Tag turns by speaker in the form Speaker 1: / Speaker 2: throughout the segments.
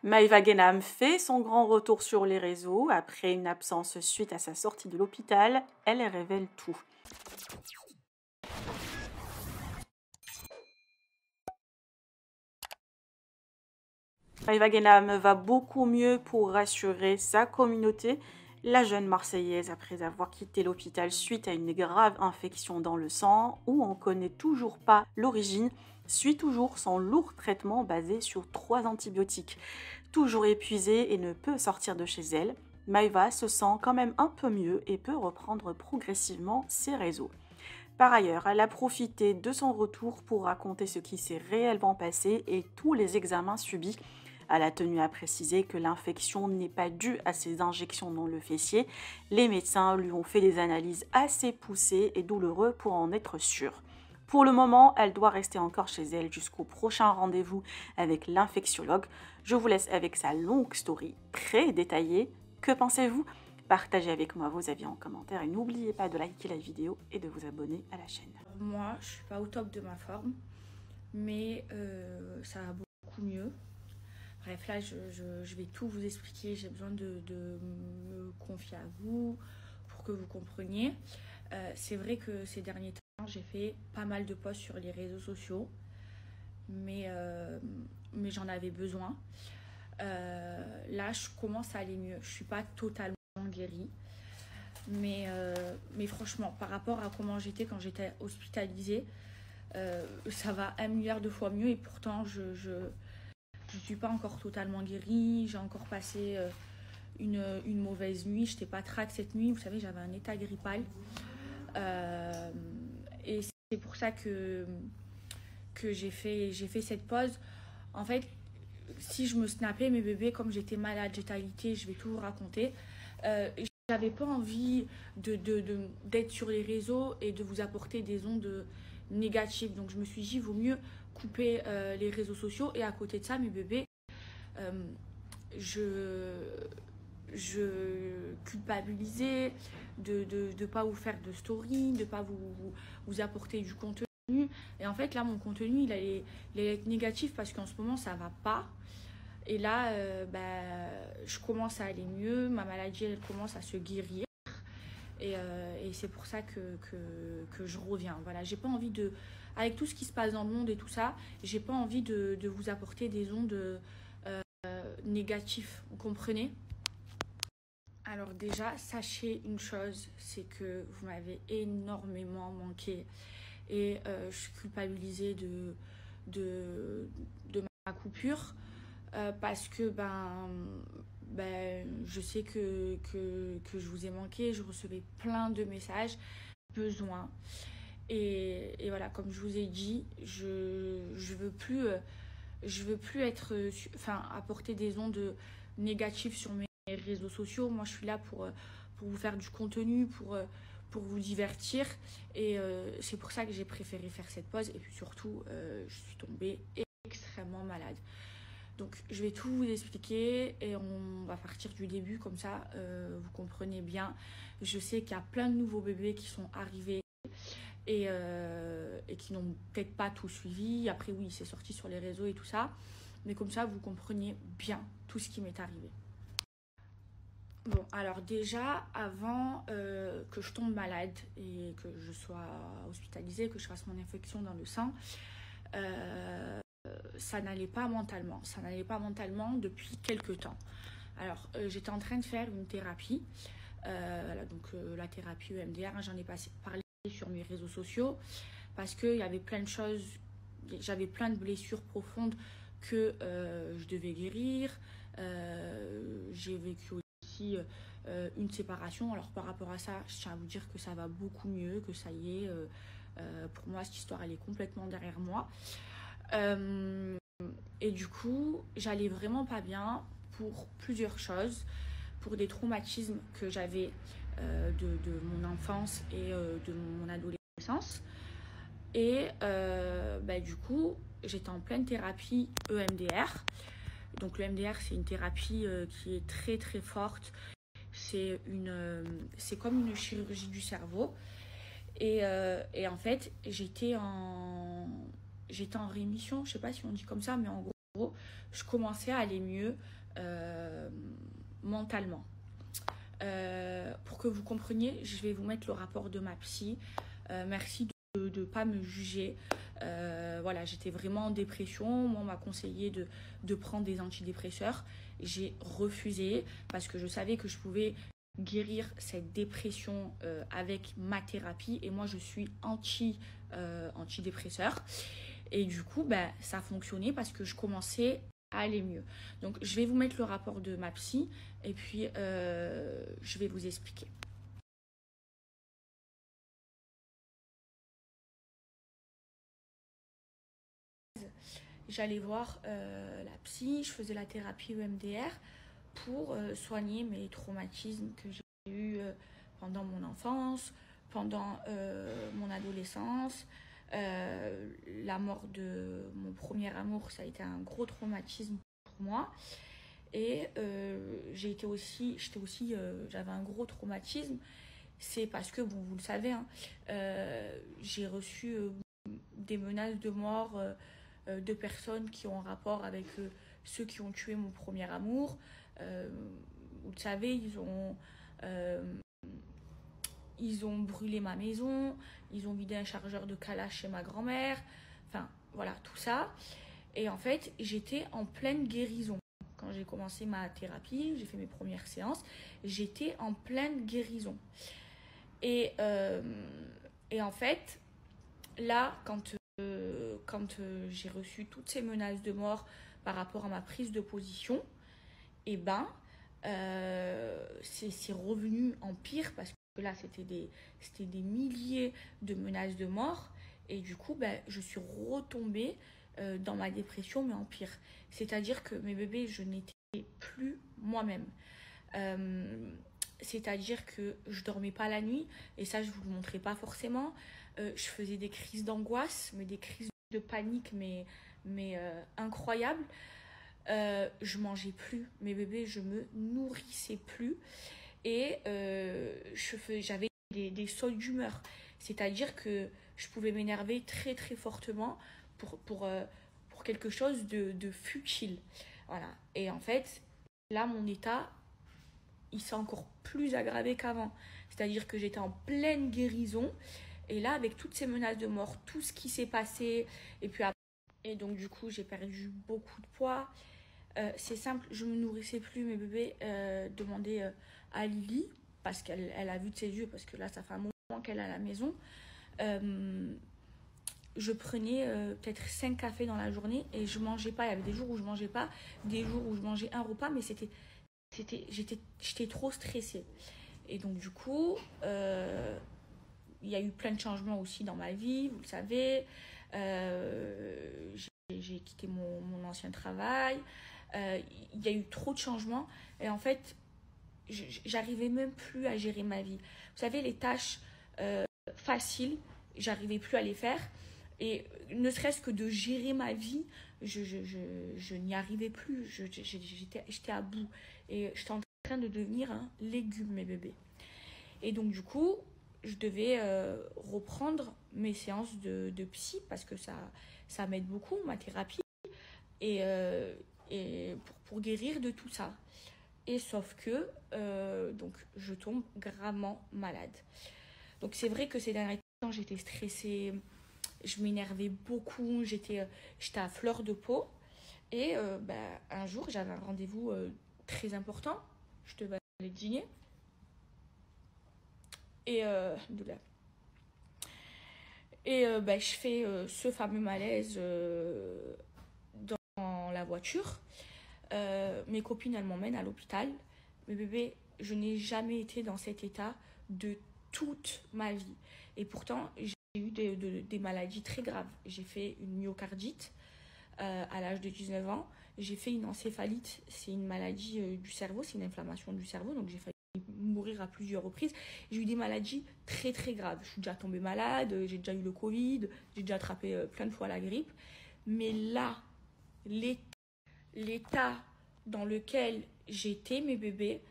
Speaker 1: Maïva Genam fait son grand retour sur les réseaux. Après une absence suite à sa sortie de l'hôpital, elle révèle tout. Maïva Genam va beaucoup mieux pour rassurer sa communauté. La jeune Marseillaise, après avoir quitté l'hôpital suite à une grave infection dans le sang, où on ne connaît toujours pas l'origine, suit toujours son lourd traitement basé sur 3 antibiotiques. Toujours épuisée et ne peut sortir de chez elle, Maïva se sent quand même un peu mieux et peut reprendre progressivement ses réseaux. Par ailleurs, elle a profité de son retour pour raconter ce qui s'est réellement passé et tous les examens subis. Elle a tenu à préciser que l'infection n'est pas due à ses injections dans le fessier. Les médecins lui ont fait des analyses assez poussées et douloureuses pour en être sûrs. Pour le moment, elle doit rester encore chez elle jusqu'au prochain rendez-vous avec l'infectiologue. Je vous laisse avec sa longue story très détaillée. Que pensez-vous ? Partagez avec moi vos avis en commentaire et n'oubliez pas de liker la vidéo et de vous abonner à la chaîne.
Speaker 2: Moi, je suis pas au top de ma forme, mais ça va beaucoup mieux. Bref, là, je vais tout vous expliquer. J'ai besoin de me confier à vous pour que vous compreniez. C'est vrai que ces derniers temps, j'ai fait pas mal de posts sur les réseaux sociaux, mais j'en avais besoin. Là, je commence à aller mieux. Je suis pas totalement guérie. Mais franchement, par rapport à comment j'étais quand j'étais hospitalisée, ça va 1 milliard de fois mieux. Et pourtant, je suis pas encore totalement guérie. J'ai encore passé une mauvaise nuit. J'étais pas track cette nuit. Vous savez, j'avais un état grippal. Et c'est pour ça que j'ai fait cette pause. En fait, si je me snappais mes bébés, comme j'étais malade, j'étais alitée, je vais tout vous raconter. J'avais pas envie d'être sur les réseaux et de vous apporter des ondes négatives. Donc je me suis dit, il vaut mieux couper les réseaux sociaux. Et à côté de ça, mes bébés, je culpabilisais de pas vous faire de story, de pas vous apporter du contenu. Et en fait, là, mon contenu, il allait être négatif parce qu'en ce moment, ça va pas. Et là, je commence à aller mieux, ma maladie, elle commence à se guérir. Et c'est pour ça que je reviens. Voilà, j'ai pas envie de... Avec tout ce qui se passe dans le monde et tout ça, j'ai pas envie de vous apporter des ondes négatives, vous comprenez ? Alors déjà, sachez une chose, c'est que vous m'avez énormément manqué. Et je suis culpabilisée de ma coupure. Parce que je sais que je vous ai manqué, je recevais plein de messages, besoin. Et voilà, comme je vous ai dit, je veux plus être, apporter des ondes négatives sur mes réseaux sociaux. Moi, je suis là pour vous faire du contenu, pour vous divertir. Et c'est pour ça que j'ai préféré faire cette pause. Et puis surtout, je suis tombée extrêmement malade. Donc je vais tout vous expliquer et on va partir du début, comme ça vous comprenez bien. Je sais qu'il y a plein de nouveaux bébés qui sont arrivés et qui n'ont peut-être pas tout suivi. Après oui, c'est sorti sur les réseaux et tout ça. Mais comme ça, vous compreniez bien tout ce qui m'est arrivé. Bon, alors déjà, avant que je tombe malade et que je sois hospitalisée, que je fasse mon infection dans le sang, ça n'allait pas mentalement. Ça n'allait pas mentalement depuis quelques temps. Alors, j'étais en train de faire une thérapie. La thérapie EMDR, hein, j'en ai parlé sur mes réseaux sociaux parce qu'il y avait plein de choses. J'avais plein de blessures profondes que je devais guérir. J'ai vécu aussi une séparation. Alors, par rapport à ça, je tiens à vous dire que ça va beaucoup mieux, que ça y est. Pour moi, cette histoire, elle est complètement derrière moi. Et du coup, j'allais vraiment pas bien pour plusieurs choses, pour des traumatismes que j'avais de mon enfance et de mon adolescence. Et du coup, j'étais en pleine thérapie EMDR. Donc le EMDR, c'est une thérapie qui est très très forte. C'est comme une chirurgie du cerveau. Et en fait, j'étais en rémission, je sais pas si on dit comme ça, mais en gros, je commençais à aller mieux mentalement. Pour que vous compreniez, je vais vous mettre le rapport de ma psy. Merci de ne pas me juger. Voilà, j'étais vraiment en dépression. Moi, on m'a conseillé de prendre des antidépresseurs. J'ai refusé parce que je savais que je pouvais guérir cette dépression avec ma thérapie. Et moi, je suis antidépresseur. Et du coup, ça a fonctionné parce que je commençais à aller mieux. Donc, je vais vous mettre le rapport de ma psy et puis je vais vous expliquer. J'allais voir la psy, je faisais la thérapie EMDR pour soigner mes traumatismes que j'ai eus pendant mon enfance, pendant mon adolescence. La mort de mon premier amour, ça a été un gros traumatisme pour moi. Et j'avais un gros traumatisme. C'est parce que, bon, vous le savez, hein, j'ai reçu des menaces de mort de personnes qui ont un rapport avec ceux qui ont tué mon premier amour. Vous le savez, ils ont brûlé ma maison, ils ont vidé un chargeur de Kalash chez ma grand-mère. Enfin, voilà, tout ça. Et en fait, j'étais en pleine guérison. Quand j'ai commencé ma thérapie, j'ai fait mes premières séances, j'étais en pleine guérison. Et en fait, là, quand j'ai reçu toutes ces menaces de mort par rapport à ma prise de position, c'est revenu en pire parce que là, c'était des milliers de menaces de mort. Et du coup, je suis retombée dans ma dépression, mais en pire. C'est-à-dire que mes bébés, je n'étais plus moi-même. C'est-à-dire que je dormais pas la nuit, et ça, je vous le montrais pas forcément. Je faisais des crises d'angoisse, mais des crises de panique, mais incroyables. Je mangeais plus, mes bébés, je me nourrissais plus. Et j'avais des sauts d'humeur. C'est-à-dire que je pouvais m'énerver très très fortement pour quelque chose de futile. Voilà. Et en fait, là, mon état, il s'est encore plus aggravé qu'avant. C'est-à-dire que j'étais en pleine guérison. Et là, avec toutes ces menaces de mort, tout ce qui s'est passé, et donc du coup, j'ai perdu beaucoup de poids. C'est simple, je me nourrissais plus, mes bébés demandaient à Lily, parce qu'elle a vu de ses yeux, parce que là, ça fait un moment qu'elle est à la maison. Je prenais peut-être 5 cafés dans la journée et je mangeais pas. Il y avait des jours où je mangeais pas, des jours où je mangeais un repas, mais j'étais trop stressée. Et donc du coup, il y a eu plein de changements aussi dans ma vie, vous le savez. J'ai quitté mon ancien travail. Il y a eu trop de changements. Et en fait, j'arrivais même plus à gérer ma vie. Vous savez, les tâches faciles, j'arrivais plus à les faire. Et ne serait-ce que de gérer ma vie, je n'y arrivais plus. J'étais à bout. Et j'étais en train de devenir un légume, mes bébés. Et donc, du coup, je devais reprendre mes séances de psy parce que ça m'aide beaucoup, ma thérapie. Et pour guérir de tout ça. Et sauf que, donc, je tombe gravement malade. Donc, c'est vrai que ces derniers temps, j'étais stressée. Je m'énervais beaucoup, j'étais à fleur de peau. Et un jour, j'avais un rendez-vous très important. Je devais aller dîner. Et je fais ce fameux malaise dans la voiture. Mes copines, elles m'emmènent à l'hôpital. Mais bébé, je n'ai jamais été dans cet état de toute ma vie. Et pourtant, j'ai eu des maladies très graves. J'ai fait une myocardite à l'âge de 19 ans. J'ai fait une encéphalite. C'est une maladie du cerveau, c'est une inflammation du cerveau. Donc j'ai failli mourir à plusieurs reprises. J'ai eu des maladies très très graves. Je suis déjà tombée malade, j'ai déjà eu le Covid, j'ai déjà attrapé plein de fois la grippe. Mais là, l'état dans lequel j'étais, mes bébés,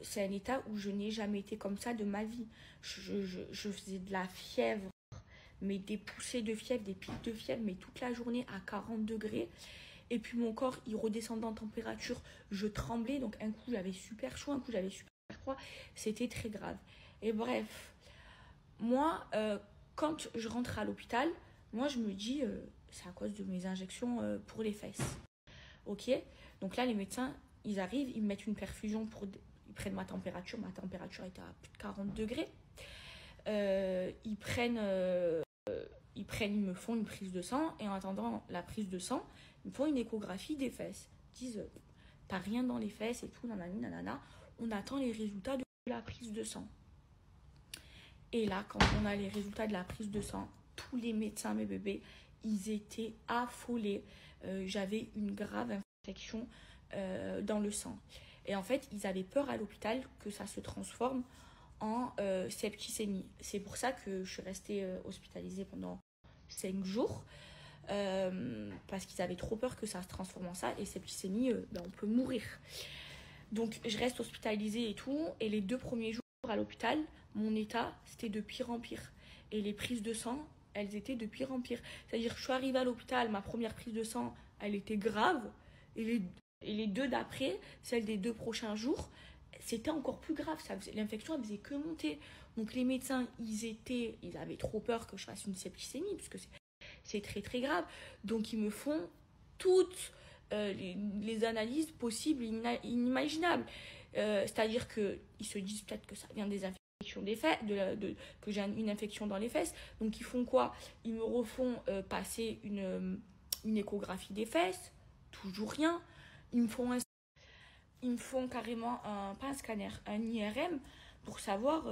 Speaker 2: c'est un état où je n'ai jamais été comme ça de ma vie. Je faisais de la fièvre, mais des poussées de fièvre, des pics de fièvre, mais toute la journée à 40 degrés. Et puis mon corps, il redescendait en température, je tremblais. Donc un coup, j'avais super chaud, un coup, j'avais super froid. C'était très grave. Et bref, moi, quand je rentre à l'hôpital, moi, je me dis, c'est à cause de mes injections pour les fesses. Ok. Donc là, les médecins, ils arrivent, ils me mettent une perfusion ils prennent ma température. Ma température était à plus de 40 degrés. Ils me font une prise de sang. Et en attendant la prise de sang, ils me font une échographie des fesses. Ils disent, t'as rien dans les fesses et tout, nanani, nanana. On attend les résultats de la prise de sang. Et là, quand on a les résultats de la prise de sang, tous les médecins, mes bébés, ils étaient affolés. J'avais une grave infection dans le sang. Et en fait, ils avaient peur à l'hôpital que ça se transforme en septicémie. C'est pour ça que je suis restée hospitalisée pendant 5 jours. Parce qu'ils avaient trop peur que ça se transforme en ça. Et septicémie, on peut mourir. Donc, je reste hospitalisée et tout. Et les 2 premiers jours à l'hôpital, mon état, c'était de pire en pire. Et les prises de sang, elles étaient de pire en pire. C'est-à-dire que je suis arrivée à l'hôpital, ma première prise de sang, elle était grave. Et les 2 d'après, celle des 2 prochains jours, c'était encore plus grave. L'infection, elle faisait que monter. Donc les médecins, ils avaient trop peur que je fasse une septicémie, puisque c'est très très grave. Donc ils me font toutes les analyses possibles et inimaginables. C'est-à-dire qu'ils se disent peut-être que ça vient des infections des fesses, que j'ai une infection dans les fesses. Donc ils font quoi? Ils me refont passer une échographie des fesses, toujours rien. Ils me font carrément pas un scanner, un IRM pour savoir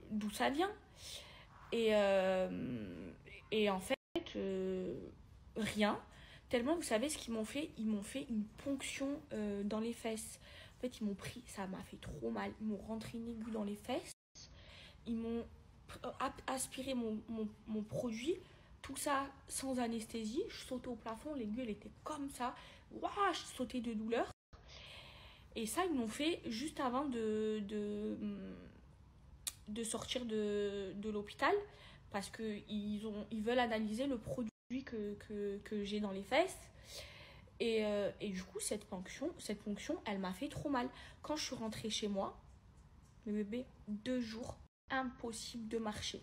Speaker 2: d'où ça vient. Et en fait, rien. Tellement, vous savez ce qu'ils m'ont fait? Ils m'ont fait une ponction dans les fesses. En fait, ils m'ont pris, ça m'a fait trop mal. Ils m'ont rentré une aiguille dans les fesses. Ils m'ont aspiré mon produit. Tout ça sans anesthésie. Je sautais au plafond, l'aiguille elle était comme ça. Waouh, je sautais de douleur. Et ça, ils m'ont fait juste avant de sortir de l'hôpital. Parce qu'ils veulent analyser le produit que j'ai dans les fesses. Et du coup, cette ponction, elle m'a fait trop mal. Quand je suis rentrée chez moi, mes bébés, 2 jours, impossible de marcher.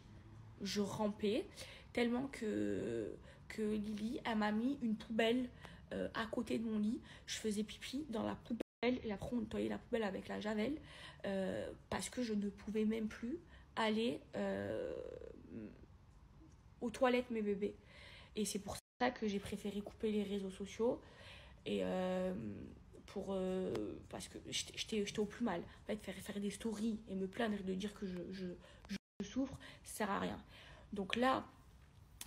Speaker 2: Je rampais tellement que Lily, elle m'a mis une poubelle à côté de mon lit. Je faisais pipi dans la poubelle et après on nettoyait la poubelle avec la javel parce que je ne pouvais même plus aller aux toilettes, mes bébés. Et c'est pour ça que j'ai préféré couper les réseaux sociaux et parce que j'étais au plus mal. En fait, faire des stories et me plaindre et de dire que je souffre, ça sert à rien. Donc là,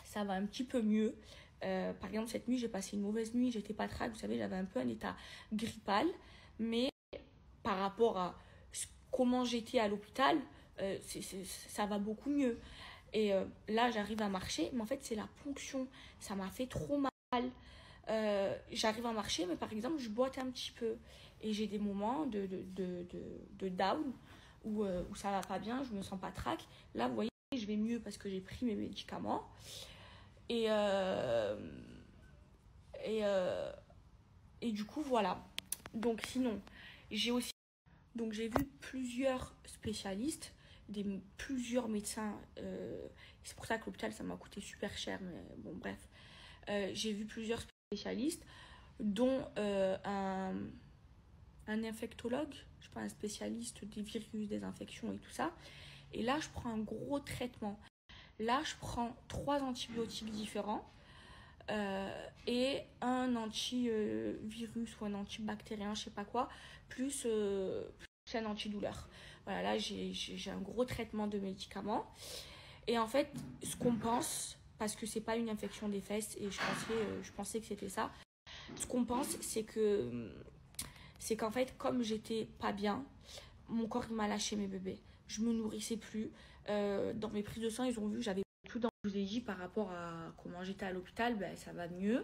Speaker 2: ça va un petit peu mieux. Par exemple, cette nuit, j'ai passé une mauvaise nuit, j'étais pas trac, vous savez, j'avais un peu un état grippal, mais par rapport à comment j'étais à l'hôpital, ça va beaucoup mieux. Et là, j'arrive à marcher, mais en fait, c'est la ponction. Ça m'a fait trop mal. J'arrive à marcher, mais par exemple, je boite un petit peu. Et j'ai des moments de down où ça va pas bien, je me sens pas trac. Là, vous voyez, je vais mieux parce que j'ai pris mes médicaments. Et du coup, voilà. Donc, sinon, j'ai vu plusieurs spécialistes, plusieurs médecins. C'est pour ça que l'hôpital, ça m'a coûté super cher. Mais bon, bref. J'ai vu plusieurs spécialistes, dont un infectologue, je sais pas, un spécialiste des virus, des infections et tout ça. Et là, je prends un gros traitement. Là, je prends 3 antibiotiques différents et un antivirus ou un antibactérien, je sais pas quoi, plus un antidouleur. Voilà, là, j'ai un gros traitement de médicaments. Et en fait, ce qu'on pense, parce que c'est pas une infection des fesses, et je pensais que c'était ça, ce qu'on pense, c'est qu'en fait, comme j'étais pas bien, mon corps il m'a lâché, mes bébés. Je me nourrissais plus. Dans mes prises de sang, ils ont vu que j'avais tout dans. Je vous ai dit par rapport à comment j'étais à l'hôpital, ça va mieux.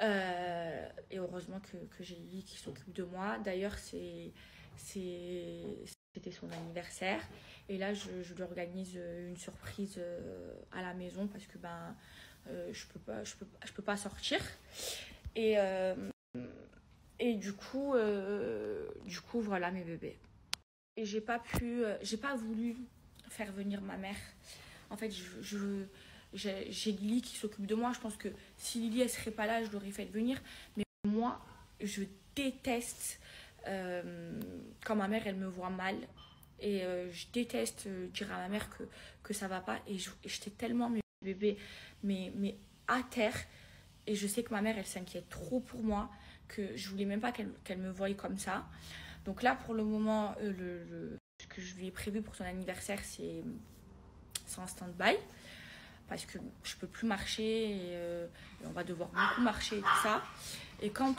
Speaker 2: Et heureusement que j'ai Lily qui s'occupe de moi. D'ailleurs, c'est c'était son anniversaire. Et là, je lui organise une surprise à la maison parce que je peux pas sortir. Et, du coup, voilà mes bébés. Et j'ai pas voulu faire venir ma mère. En fait, j'ai Lily qui s'occupe de moi. Je pense que si Lily elle serait pas là, je l'aurais fait venir. Mais moi, je déteste quand ma mère elle me voit mal. Et je déteste dire à ma mère que ça va pas. Et j'étais tellement mes bébés mais à terre. Et je sais que ma mère elle s'inquiète trop pour moi que je voulais même pas qu'elle me voie comme ça. Donc là pour le moment ce que je lui ai prévu pour son anniversaire c'est en stand-by parce que je peux plus marcher et on va devoir beaucoup marcher et tout ça. Et quand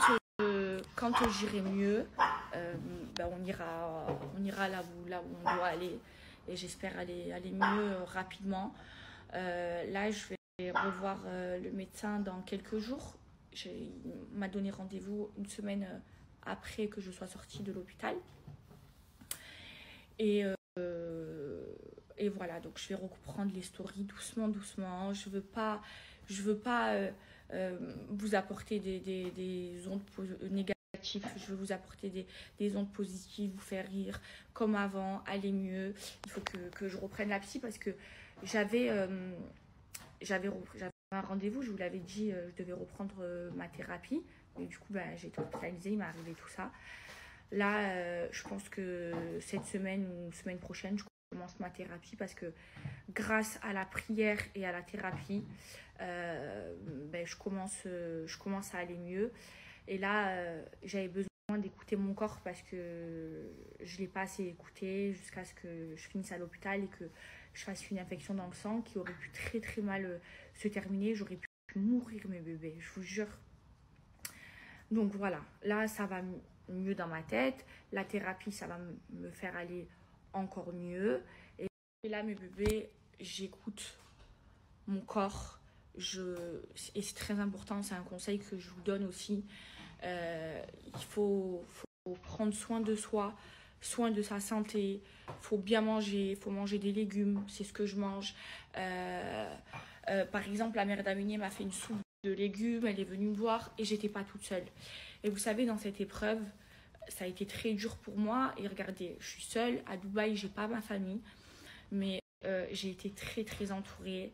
Speaker 2: j'irai mieux, on ira là où on doit aller et j'espère aller mieux rapidement. Là, je vais revoir le médecin dans quelques jours. Il m'a donné rendez-vous une semaine après que je sois sortie de l'hôpital. Et voilà, donc je vais reprendre les stories doucement. Je veux pas vous apporter des ondes négatives. Je veux vous apporter des ondes positives, vous faire rire comme avant, aller mieux. Il faut que je reprenne la psy parce que j'avais un rendez-vous, je vous l'avais dit, je devais reprendre ma thérapie. Et du coup, j'ai été hospitalisée, il m'est arrivé tout ça. Là, je pense que cette semaine ou semaine prochaine, je commence ma thérapie parce que grâce à la prière et à la thérapie, je commence à aller mieux. Et là, j'avais besoin d'écouter mon corps parce que je ne l'ai pas assez écouté jusqu'à ce que je finisse à l'hôpital et que je fasse une infection dans le sang qui aurait pu très très mal se terminer. J'aurais pu mourir mes bébés, je vous jure. Donc voilà, là ça va mieux dans ma tête. La thérapie, ça va me faire aller encore mieux. Et là mes bébés, j'écoute mon corps. Et c'est très important, c'est un conseil que je vous donne aussi. Il faut prendre soin de soi, soin de sa santé, faut bien manger, faut manger des légumes, c'est ce que je mange. Par exemple, la mère d'Amélie m'a fait une soupe de légumes, elle est venue me voir et j'étais pas toute seule. Et vous savez, dans cette épreuve, ça a été très dur pour moi. Et regardez, je suis seule à Dubaï, j'ai pas ma famille, mais j'ai été très très entourée.